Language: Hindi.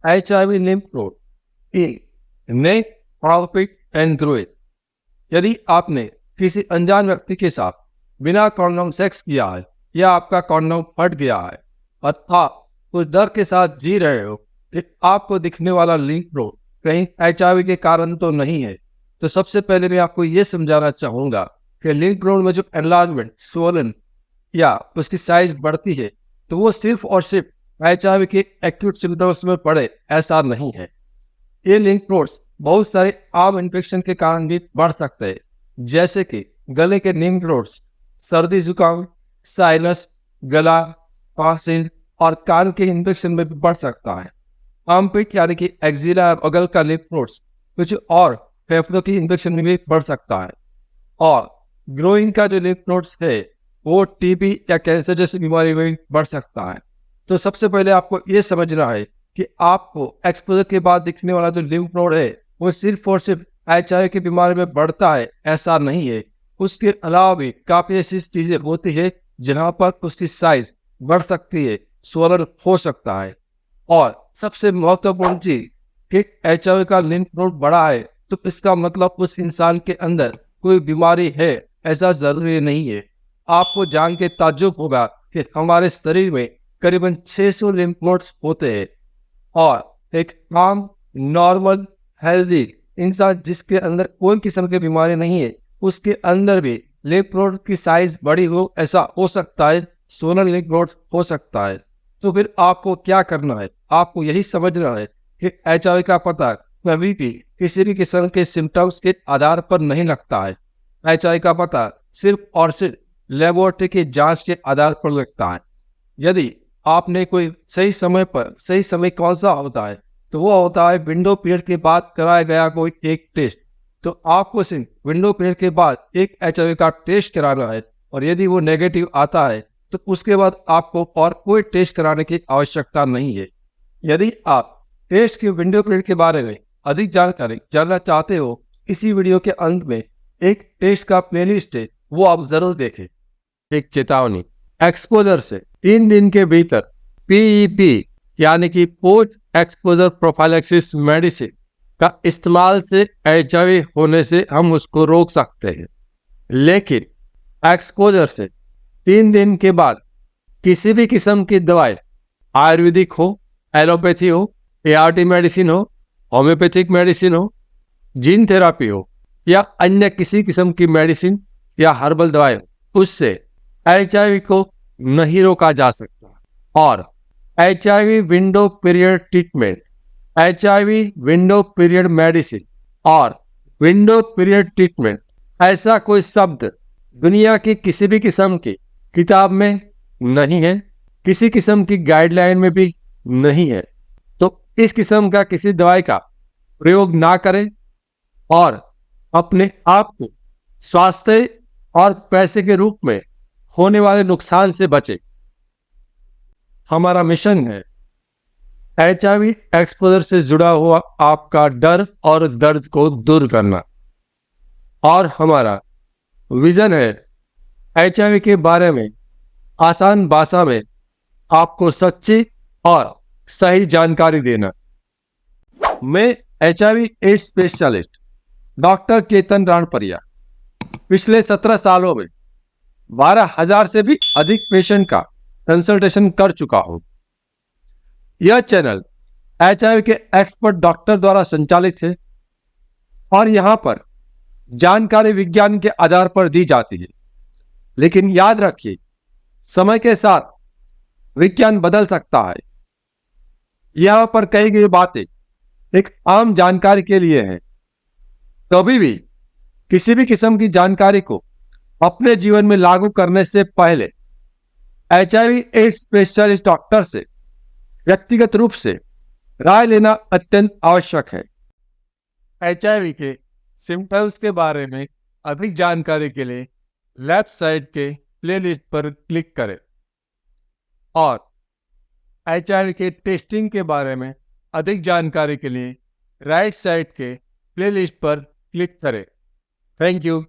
HIV lymph node in neck, armpit and groin। यदि आपने किसी अनजान व्यक्ति के साथ बिना कॉन्डोम सेक्स किया है या आपका कॉन्डोम फट गया है और आप उस डर के साथ जी रहे हो कि आपको दिखने वाला लिंफ नोड कहीं HIV के कारण तो नहीं है, तो सबसे पहले मैं आपको ये समझाना चाहूंगा कि लिंफ नोड में जो एनलार्जमेंट, स्वोलन या उसकी साइज बढ़ती है तो वो सिर्फ और सिर्फ HIV के एक्यूट सिम्टम्स में पड़े ऐसा नहीं है। ये लिंफ नोड्स बहुत सारे आम इन्फेक्शन के कारण भी बढ़ सकते हैं, जैसे कि गले के लिंफ नोड्स, सर्दी जुकाम, साइनस, गला, टॉन्सिल और कान के इन्फेक्शन में भी बढ़ सकता है। आर्मपिट यानी कि एक्जिला और बगल का लिंफ नोड्स कुछ और फेफड़ों की इन्फेक्शन में भी बढ़ सकता है। और ग्रोइन का जो लिंफ नोड्स है वो टीबी या कैंसर जैसी बीमारी में बढ़ सकता है। तो सबसे पहले आपको ये समझना है कि आपको एक्सपोजर के बाद दिखने वाला जो लिम्फ नोड है वो सिर्फ और सिर्फ HIV की बीमारी में बढ़ता है ऐसा नहीं है। उसके अलावा भी काफी ऐसी चीजें होती है जहां पर उसकी साइज बढ़ सकती है, स्वोलन हो सकता है। और सबसे महत्वपूर्ण चीज कि HIV का लिम्फ नोड बड़ा है तो इसका मतलब उस इंसान के अंदर कोई बीमारी है ऐसा जरूरी नहीं है। आपको जान के ताज्जुब होगा कि हमारे शरीर में करीबन 600 लिम्फ नोड्स होते हैं और एक आम, नॉर्मल, हेल्दी इंसान जिसके अंदर कोई किस्म की बीमारी नहीं है उसके अंदर भी लिम्फ नोड की साइज बड़ी हो ऐसा हो सकता है, सोलर लिम्फ नोड हो सकता है। तो फिर आपको क्या करना है? आपको यही समझना है कि HIV का पता कभी भी किसी भी किस्म के सिम्टम्स के आधार पर नहीं लगता है। HIV का पता सिर्फ और सिर्फ लेबोरेटरी की जांच के आधार पर लगता है। यदि आपने कोई सही समय कौन सा होता है तो वो होता है विंडो पीरियड के बाद कराया गया कोई एक टेस्ट। तो आपको सिर्फ विंडो पीरियड के बाद एक HIV का टेस्ट कराना है और यदि वो नेगेटिव आता है तो उसके बाद आपको और कोई टेस्ट कराने की आवश्यकता नहीं है। यदि आप टेस्ट के विंडो पीरियड के बारे में अधिक जानकारी जानना चाहते हो, इसी वीडियो के अंत में एक टेस्ट का प्लेलिस्ट है वो आप जरूर देखें। एक चेतावनी, एक्सपोजर से 3 दिन के भीतर PEP यानी कि पोस्ट एक्सपोजर प्रोफाइलैक्सिस मेडिसिन का इस्तेमाल से HIV होने से हम उसको रोक सकते हैं। लेकिन एक्सपोजर से 3 दिन के बाद किसी भी किस्म की दवाई, आयुर्वेदिक हो, एलोपैथी हो, ART मेडिसिन हो, होम्योपैथिक मेडिसिन हो, जीन थेरापी हो या अन्य किसी किस्म की मेडिसिन या हर्बल दवाई हो, उससे HIV को नहीं रोका जा सकता। और HIV window period treatment, HIV window period medicine और विंडो पीरियड ट्रीटमेंट ऐसा कोई शब्द दुनिया की किसी भी किस्म की किताब में नहीं है, किसी किस्म की गाइडलाइन में भी नहीं है। तो इस किस्म का किसी दवाई का प्रयोग ना करें और अपने आप को स्वास्थ्य और पैसे के रूप में होने वाले नुकसान से बचे। हमारा मिशन है HIV एक्सपोजर से जुड़ा हुआ आपका डर और दर्द को दूर करना, और हमारा विजन है HIV के बारे में आसान भाषा में आपको सच्ची और सही जानकारी देना। मैं HIV AIDS specialist doctor Ketan Ranparia पिछले 17 सालों में 12,000 से भी अधिक पेशेंट का कंसल्टेशन कर चुका हूं। यह चैनल HIV के एक्सपर्ट डॉक्टर द्वारा संचालित है और यहां पर जानकारी विज्ञान के आधार पर दी जाती है। लेकिन याद रखिए, समय के साथ विज्ञान बदल सकता है। यहां पर कही गई बातें एक आम जानकारी के लिए है। कभी भी किसी भी किस्म की जानकारी को अपने जीवन में लागू करने से पहले HIV एड्स स्पेशलिस्ट डॉक्टर से व्यक्तिगत रूप से राय लेना अत्यंत आवश्यक है। HIV के सिम्टम्स के बारे में अधिक जानकारी के लिए लेफ्ट साइड के प्लेलिस्ट पर क्लिक करें और HIV के टेस्टिंग के बारे में अधिक जानकारी के लिए राइट साइड के प्लेलिस्ट पर क्लिक करें। Thank you.